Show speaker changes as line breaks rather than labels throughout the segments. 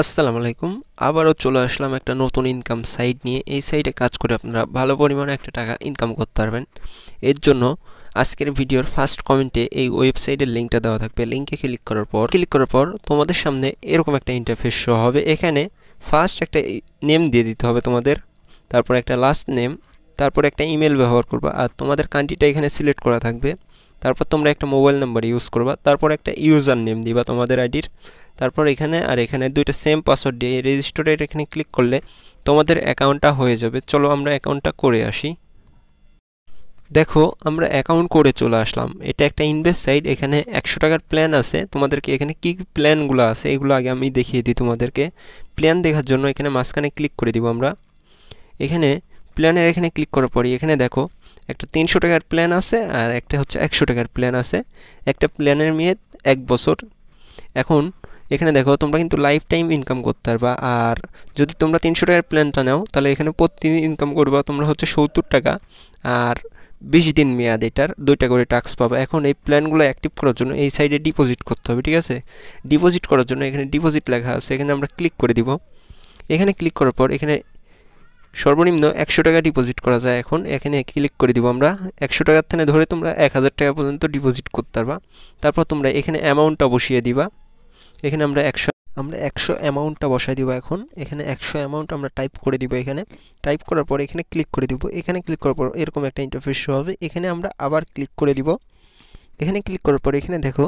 আসসালামু আলাইকুম। আবারও চলে আসলাম একটা নতুন ইনকাম সাইট নিয়ে। এই সাইটে কাজ করে আপনারা ভালো পরিমাণে একটা টাকা ইনকাম করতে পারবেন। এর জন্য আজকের ভিডিওর ফার্স্ট কমেন্টে এই ওয়েবসাইটের লিঙ্কটা দেওয়া থাকবে। লিঙ্কে ক্লিক করার পর তোমাদের সামনে এরকম একটা ইন্টারফেস শো হবে। এখানে ফার্স্ট একটা নেম দিয়ে দিতে হবে তোমাদের, তারপর একটা লাস্ট নেম, তারপর একটা ইমেল ব্যবহার করবা, আর তোমাদের কান্ট্রিটা এখানে সিলেক্ট করা থাকবে। তারপর তোমরা একটা মোবাইল নাম্বার ইউজ করবা, তারপর একটা ইউজার নেম দিবা তোমাদের আইডির, তারপর এখানে দুইটা সেম পাসওয়ার্ড দিয়ে রেজিস্টারের এখানে ক্লিক করলে তোমাদের অ্যাকাউন্টটা হয়ে যাবে। চলো আমরা অ্যাকাউন্টটা করে আসি। দেখো আমরা অ্যাকাউন্ট করে চলে আসলাম। এটা একটা ইনভেস্ট সাইট। এখানে 100 টাকার প্ল্যান আছে। তোমাদেরকে এখানে কী কী প্ল্যানগুলো আছে এগুলো আগে আমি দেখিয়ে দিই তোমাদেরকে। প্ল্যান দেখার জন্য এখানে মাঝখানে ক্লিক করে দিব আমরা। এখানে প্ল্যানের এখানে ক্লিক করার পরে এখানে দেখো একটা 300 টাকার প্ল্যান আছে আর একটা হচ্ছে 100 টাকার প্ল্যান আছে। একটা প্ল্যানের মেয়াদ 1 বছর। এখন এখানে দেখো তোমরা কিন্তু লাইফ টাইম ইনকাম করতে পারবা। আর যদি তোমরা 300 টাকার প্ল্যানটা নাও তাহলে এখানে প্রতিদিন ইনকাম করবা তোমরা হচ্ছে 70 টাকা, আর 20 দিন মেয়াদ এটার 2টা করে টাস্ক পাবা। এখন এই প্ল্যানগুলো অ্যাক্টিভ করার জন্য এই সাইডে ডিপোজিট করতে হবে, ঠিক আছে? ডিপোজিট করার জন্য এখানে ডিপোজিট লেখা আছে, এখানে আমরা ক্লিক করে দিব। এখানে ক্লিক করার পর এখানে সর্বনিম্ন 100 টাকা ডিপোজিট করা যায়। এখন এখানে ক্লিক করে দিব আমরা। 100 টাকার থেকে ধরে তোমরা 1000 টাকা পর্যন্ত ডিপোজিট করতে পারবা। তারপর তোমরা এখানে অ্যামাউন্টটা বসিয়ে দিবা। এখানে আমরা 100 অ্যামাউন্টটা বসাই দিব। এখন এখানে 100 অ্যামাউন্ট আমরা টাইপ করে দিব। এখানে টাইপ করার পর এখানে ক্লিক করে দিব। এখানে ক্লিক করার পর এরকম একটা ইন্টারফেস শো হবে। এখানে আমরা আবার ক্লিক করে দিব। এখানে ক্লিক করার পর এখানে দেখো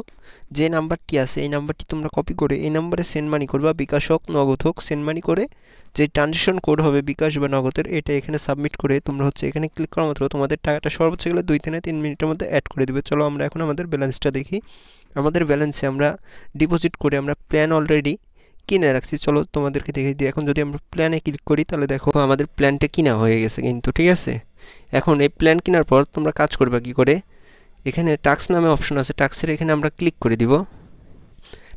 যে নাম্বারটি আছে এই নাম্বারটি তোমরা কপি করে এই নাম্বারে সেন্ড মানি করবা। বিকাশ হোক নগদ হোক, সেন্ড মানি করে যে ট্রানজেকশন কোড হবে বিকাশ বা নগদের, এটা এখানে সাবমিট করে তোমরা হচ্ছে এখানে ক্লিক করা মাত্র তোমাদের টাকাটা সর্বোচ্চ গেলে 2 থেকে 3 মিনিটের মধ্যে অ্যাড করে দিবে। চলো আমরা এখন আমাদের ব্যালেন্সটা দেখি। আমাদের ব্যালেন্সে আমরা ডিপোজিট করে আমরা প্ল্যান অলরেডি কিনে রাখছি। চলো তোমাদেরকে দেখে দিই। এখন যদি আমরা প্ল্যানে ক্লিক করি তাহলে দেখো আমাদের প্ল্যানটা কিনা হয়ে গেছে কিন্তু, ঠিক আছে? এখন এই প্ল্যান কেনার পর তোমরা কাজ করবে কী করে, এখানে টাস্ক নামে অপশন আছে, টাস্কের এখানে আমরা ক্লিক করে দিব।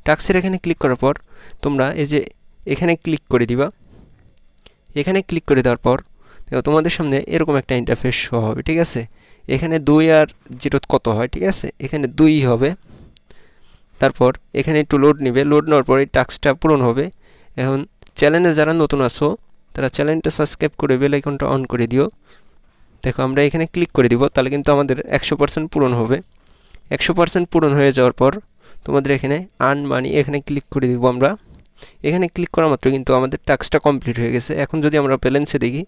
টাস্কের এখানে ক্লিক করার পর তোমরা এই যে এখানে ক্লিক করে দিবা। এখানে ক্লিক করে দেওয়ার পর দেখো তোমাদের সামনে এরকম একটা ইন্টারফেস শো হবে, ঠিক আছে? এখানে 2 আর 0 কত হয়, ঠিক আছে? এখানে 2 হবে। তারপর এখানে একটু লোড নেবে, লোড নেওয়ার পর এই টাস্কটা পূরণ হবে। এখন চ্যানেলে যারা নতুন আসো তারা চ্যানেলটা সাবস্ক্রাইব করে বেল আইকনটা অন করে দিও। দেখো আমরা এখানে ক্লিক করে দিব, তাহলে কিন্তু আমাদের 100% পূরণ হবে। 100% পূরণ হয়ে যাওয়ার পর তোমাদের এখানে আর্ন মানি এখানে ক্লিক করে দিব আমরা। এখানে ক্লিক করা মাত্র কিন্তু আমাদের টাস্কটা কমপ্লিট হয়ে গেছে। এখন যদি আমরা ব্যালেন্সে দেখি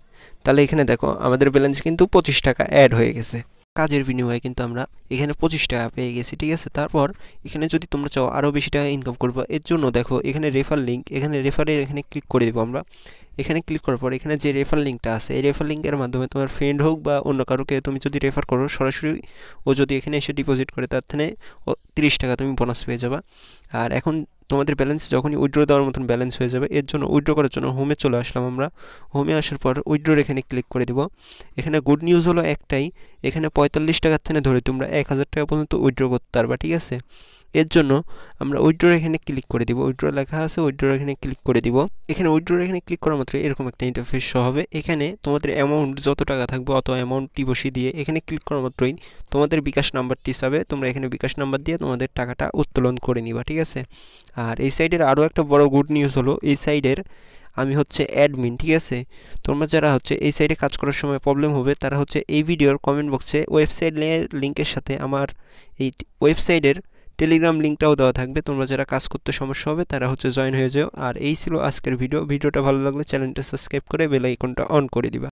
তাহলে এখানে দেখো আমাদের ব্যালেন্স কিন্তু 25 টাকা অ্যাড হয়ে গেছে। কাজের বিনিময়ে কিন্তু আমরা এখানে 25 টাকা পেয়ে গেছি, ঠিক আছে? তারপর এখানে যদি তোমরা চাও আরও বেশি টাকা ইনকাম করবা, এর জন্য দেখো এখানে রেফার লিঙ্ক, এখানে রেফারের এখানে ক্লিক করে দেবো আমরা। এখানে ক্লিক করার পর এখানে যে রেফার লিঙ্কটা আছে এই রেফার লিঙ্কের মাধ্যমে তোমার ফ্রেন্ড হোক বা অন্য কারোকে তুমি যদি রেফার করো সরাসরি ও যদি এখানে এসে ডিপোজিট করে তার থেকে 30 টাকা তুমি বোনাস পেয়ে যাবা। আর এখন তোমাদের ব্যালেন্স যখনই উইথড্র দেওয়ার মতন ব্যালেন্স হয়ে যাবে, এর জন্য উইথড্র করার জন্য হোমে চলে আসলাম আমরা। হোমে আসার পর উইথড্রোর এখানে ক্লিক করে দেবো। এখানে গুড নিউজ হলো একটাই, এখানে 45 টাকার থেকে ধরে তোমরা 1000 টাকা পর্যন্ত উইথড্র করতে পারবা, ঠিক আছে? এর জন্য আমরা উইথড্রোর এখানে ক্লিক করে দিব। উইথড্র লেখা আছে, উইথড্রোর এখানে ক্লিক করে দিব। এখানে উইথড্রোর এখানে ক্লিক করা মাত্র এরকম একটা ইন্টারফেস শো হবে। এখানে তোমাদের অ্যামাউন্ট যত টাকা থাকবে অত অ্যামাউন্টটি বসিয়ে দিয়ে এখানে ক্লিক করা মাত্রই তোমাদের বিকাশ নাম্বারটি হিসাবে তোমরা এখানে বিকাশ নাম্বার দিয়ে তোমাদের টাকাটা উত্তোলন করে নিবা, ঠিক আছে? আর এই সাইডের আরও একটা বড় গুড নিউজ হলো এই সাইডের আমি হচ্ছে অ্যাডমিন, ঠিক আছে? তোমরা যারা হচ্ছে এই সাইডে কাজ করার সময় প্রবলেম হবে তারা হচ্ছে এই ভিডিওর কমেন্ট বক্সে ওয়েবসাইট লিঙ্কের সাথে আমার এই ওয়েবসাইটের টেলিগ্রাম লিঙ্কটাও দেওয়া থাকবে। তোমরা যারা কাজ করতে সমস্যা হবে তারা হচ্ছে জয়েন হয়ে যাও। আর এই ছিল আজকের ভিডিওটা ভালো লাগলে চ্যানেলটা সাবস্ক্রাইব করে বেল আইকনটা অন করে দিবা।